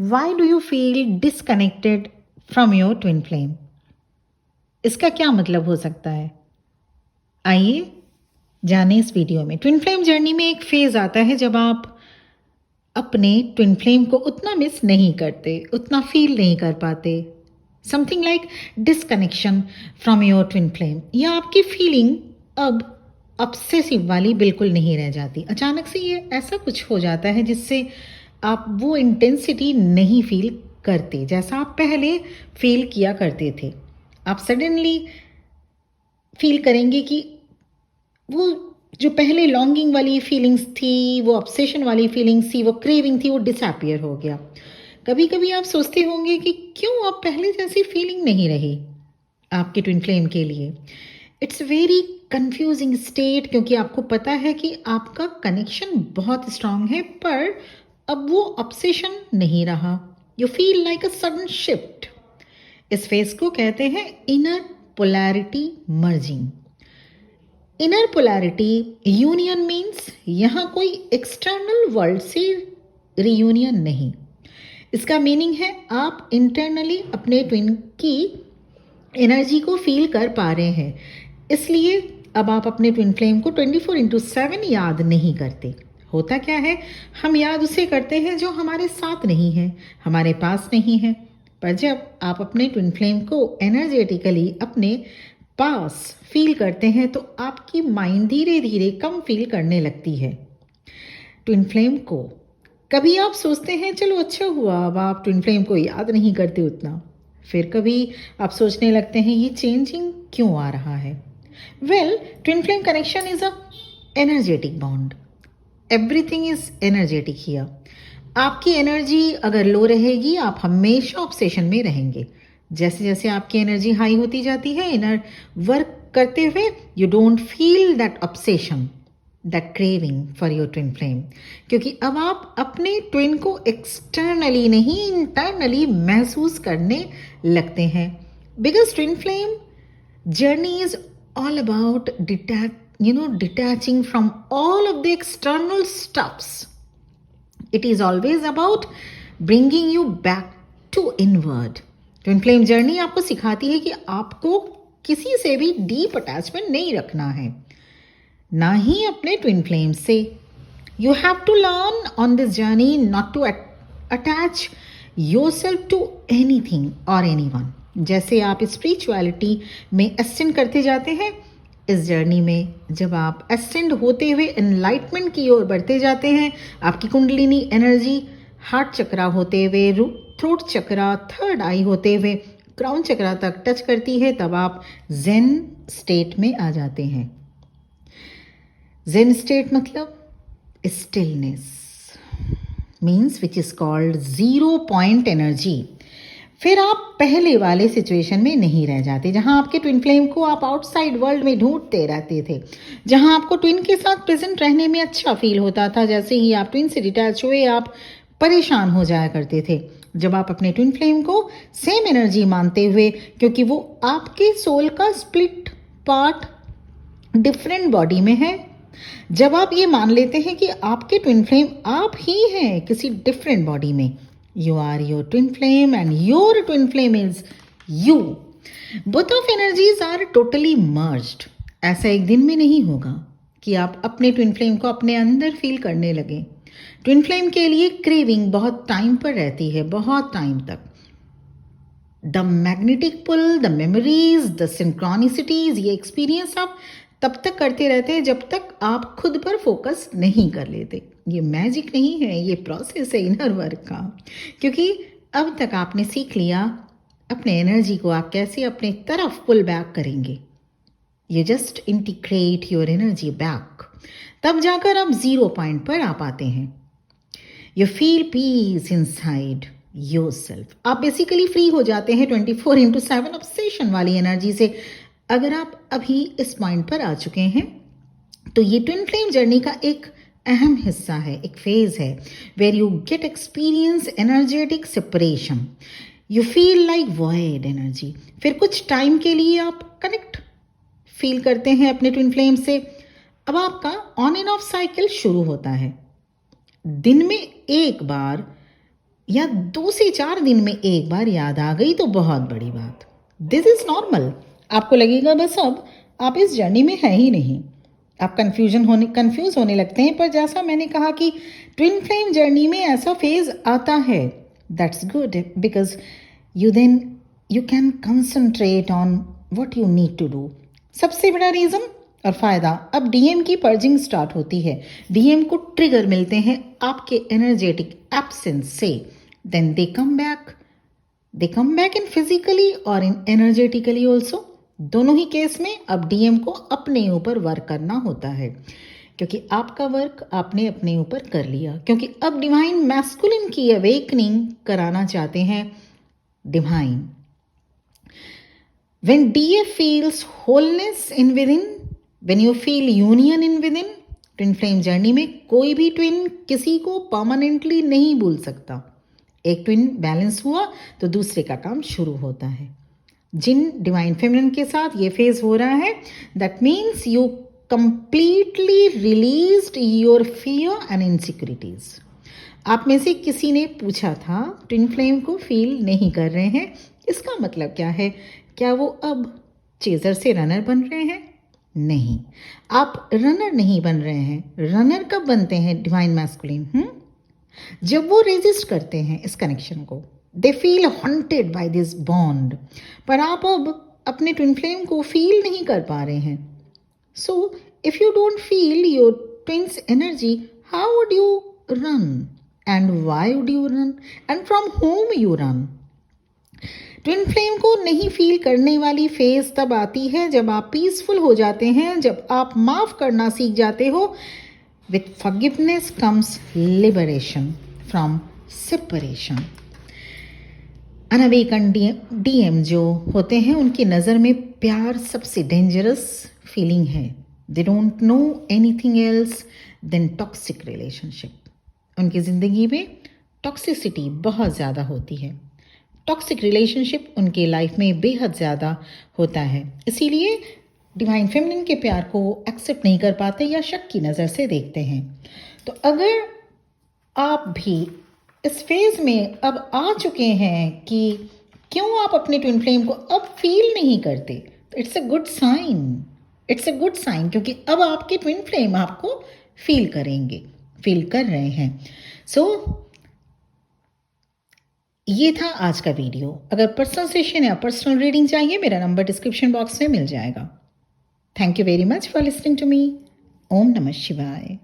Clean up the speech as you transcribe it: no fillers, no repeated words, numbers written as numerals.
Why do you feel disconnected from your twin flame? इसका क्या मतलब हो सकता है? आइए जाने इस वीडियो में। ट्विन फ्लेम जर्नी में एक फेज आता है जब आप अपने ट्विन फ्लेम को उतना मिस नहीं करते, उतना फील नहीं कर पाते। Something like disconnection from your twin flame, या आपकी फीलिंग अब ऑब्सेसिव वाली बिल्कुल नहीं रह जाती। अचानक से ये ऐसा कुछ हो जाता है जिससे आप वो इंटेंसिटी नहीं फील करते जैसा आप पहले फील किया करते थे। आप सडनली फील करेंगे कि वो जो पहले लॉन्गिंग वाली फीलिंग्स थी, वो ऑब्सेशन वाली फीलिंग्स थी, वो क्रेविंग थी, वो डिसअपियर हो गया। कभी कभी आप सोचते होंगे कि क्यों अब पहले जैसी फीलिंग नहीं रही आपके ट्विन फ्लेम के लिए। इट्स वेरी कंफ्यूजिंग स्टेट, क्योंकि आपको पता है कि आपका कनेक्शन बहुत स्ट्रांग है, पर अब वो ऑब्सेशन नहीं रहा। You feel like a sudden shift. इस फेज को कहते हैं inner polarity merging. Inner polarity union means यहाँ कोई एक्सटर्नल वर्ल्ड से रियूनियन नहीं। इसका मीनिंग है आप इंटरनली अपने ट्विन की एनर्जी को फील कर पा रहे हैं, इसलिए अब आप अपने ट्विन फ्लेम को 24/7 याद नहीं करते। होता क्या है, हम याद उसे करते हैं जो हमारे साथ नहीं है, हमारे पास नहीं है। पर जब आप अपने ट्विन फ्लेम को एनर्जेटिकली अपने पास फील करते हैं तो आपकी माइंड धीरे धीरे कम फील करने लगती है ट्विन फ्लेम को। कभी आप सोचते हैं चलो अच्छा हुआ अब आप ट्विन फ्लेम को याद नहीं करते उतना। फिर कभी आप सोचने लगते हैं ये चेंजिंग क्यों आ रहा है। Well, twin flame connection is a energetic bond. Everything is energetic here. आपकी एनर्जी अगर लो रहेगी आप हमेशा ऑब्सेशन में रहेंगे। जैसे जैसे आपकी एनर्जी हाई होती जाती है इनर वर्क करते हुए, you don't feel that obsession, that craving for your twin flame, क्योंकि अब आप अपने ट्विन को एक्सटर्नली नहीं इंटरनली महसूस करने लगते हैं। Because twin flame journey is all about detaching from all of the external stuffs. It is always about bringing you back to inward. Twin flame journey आपको सिखाती है कि आपको किसी से भी डीप अटैचमेंट नहीं रखना है, ना ही अपने ट्विन फ्लेम से। You have to learn on this journey not to attach yourself to anything और एनीवन। जैसे आप स्पिरिचुअलिटी में असेंड करते जाते हैं, इस जर्नी में जब आप असेंड होते हुए एनलाइटमेंट की ओर बढ़ते जाते हैं, आपकी कुंडलिनी एनर्जी हार्ट चक्रा होते हुए, थ्रोट चक्रा, थर्ड आई होते हुए क्राउन चक्रा तक टच करती है, तब आप जेन स्टेट में आ जाते हैं। जेन स्टेट मतलब stillness means which is called zero point energy. फिर आप पहले वाले सिचुएशन में नहीं रह जाते जहां आपके ट्विन फ्लेम को आप आउटसाइड वर्ल्ड में ढूंढते रहते थे, जहां आपको ट्विन के साथ प्रेजेंट रहने में अच्छा फील होता था। जैसे ही आप ट्विन से डिटैच हुए आप परेशान हो जाया करते थे जब आप अपने ट्विन फ्लेम को सेम एनर्जी मानते हुए, क्योंकि वो आपके सोल का स्प्लिट पार्ट डिफरेंट बॉडी में है। जब आप ये मान लेते हैं कि आपके ट्विन फ्लेम आप ही हैं किसी डिफरेंट बॉडी में, you are your twin flame and your twin flame is you. Both of energies are totally merged. ऐसा एक दिन में नहीं होगा कि आप अपने ट्विन फ्लेम को अपने अंदर फील करने लगे। ट्विन फ्लेम के लिए क्रेविंग बहुत टाइम पर रहती है, बहुत टाइम तक। The magnetic pull, the memories, the synchronicities, ये एक्सपीरियंस आप तब तक करते रहते हैं जब तक आप खुद पर फोकस नहीं कर लेते। ये मैजिक नहीं है, ये प्रोसेस है इनर वर्क का, क्योंकि अब तक आपने सीख लिया अपने एनर्जी को आप कैसे अपने तरफ पुल बैक करेंगे। You just integrate your energy back, तब जाकर आप जीरो पॉइंट पर आ पाते हैं। You feel peace inside yourself. आप बेसिकली फ्री हो जाते हैं 24/7 ऑब्सेशन वाली एनर्जी से। अगर आप अभी इस पॉइंट पर आ चुके हैं तो ये ट्विन फ्लेम जर्नी का एक अहम हिस्सा है, एक फेज है, where you get experience energetic separation. You feel like void energy. फिर कुछ टाइम के लिए आप कनेक्ट फील करते हैं अपने ट्विन फ्लेम से। अब आपका ऑन एंड ऑफ साइकिल शुरू होता है। दिन में एक बार या 2 से 4 दिन में एक बार याद आ गई तो बहुत बड़ी बात। This is normal. आपको लगेगा बस अब आप इस जर्नी में हैं ही नहीं। आप कंफ्यूज होने लगते हैं, पर जैसा मैंने कहा कि ट्विन फ्लेम जर्नी में ऐसा फेज आता है, that's good because you can concentrate on what you need to do. सबसे बड़ा रीज़न और फ़ायदा, अब डीएम की पर्जिंग स्टार्ट होती है। डीएम को ट्रिगर मिलते हैं आपके एनर्जेटिक एब्सेंस से। Then they come back in physically और इन एनर्जेटिकली ऑल्सो। दोनों ही केस में अब डीएम को अपने ऊपर वर्क करना होता है, क्योंकि आपका वर्क आपने अपने ऊपर कर लिया, क्योंकि अब डिवाइन मैस्कुलिन की अवेकनिंग कराना चाहते हैं divine. When DF feels wholeness in within, when you feel union in within, twin flame journey में कोई भी ट्विन किसी को परमानेंटली नहीं भूल सकता। एक ट्विन बैलेंस हुआ तो दूसरे का काम शुरू होता है। जिन डिवाइन फेमिनिन के साथ ये फेज हो रहा है, that means you completely released your fear and insecurities. आप में से किसी ने पूछा था ट्विन फ्लेम को फील नहीं कर रहे हैं, इसका मतलब क्या है? क्या वो अब चेजर से रनर बन रहे हैं? नहीं, आप रनर नहीं बन रहे हैं। रनर कब बनते हैं डिवाइन मैस्कुलिन? जब वो रेजिस्ट करते हैं इस कनेक्शन को, they feel haunted by this bond. पर आप अब अपने ट्विन फ्लेम को फील नहीं कर पा रहे हैं। So if you don't feel your twins energy, how would you run and why would you run and from home you run? Twin flame को नहीं फील करने वाली फेज तब आती है जब आप पीसफुल हो जाते हैं, जब आप माफ करना सीख जाते हो। With forgiveness comes liberation from separation. Unawaken DM जो होते हैं, उनकी नज़र में प्यार सबसे डेंजरस फीलिंग है। They don't know anything else then toxic relationship. उनकी ज़िंदगी में टॉक्सिसिटी बहुत ज़्यादा होती है। टॉक्सिक रिलेशनशिप उनके लाइफ में बेहद ज़्यादा होता है, इसीलिए डिवाइन फेमिनिन के प्यार को एक्सेप्ट नहीं कर पाते या शक की नज़र से देखते हैं। तो अगर आप भी इस फेज में अब आ चुके हैं कि क्यों आप अपने ट्विन फ्लेम को अब फील नहीं करते, तो इट्स अ गुड साइन, क्योंकि अब आपके ट्विन फ्लेम आपको फील कर रहे हैं। सो ये था आज का वीडियो। अगर पर्सनल सेशन या पर्सनल रीडिंग चाहिए, मेरा नंबर डिस्क्रिप्शन बॉक्स में मिल जाएगा। Thank you very much for listening to me. ओम नमः शिवाय।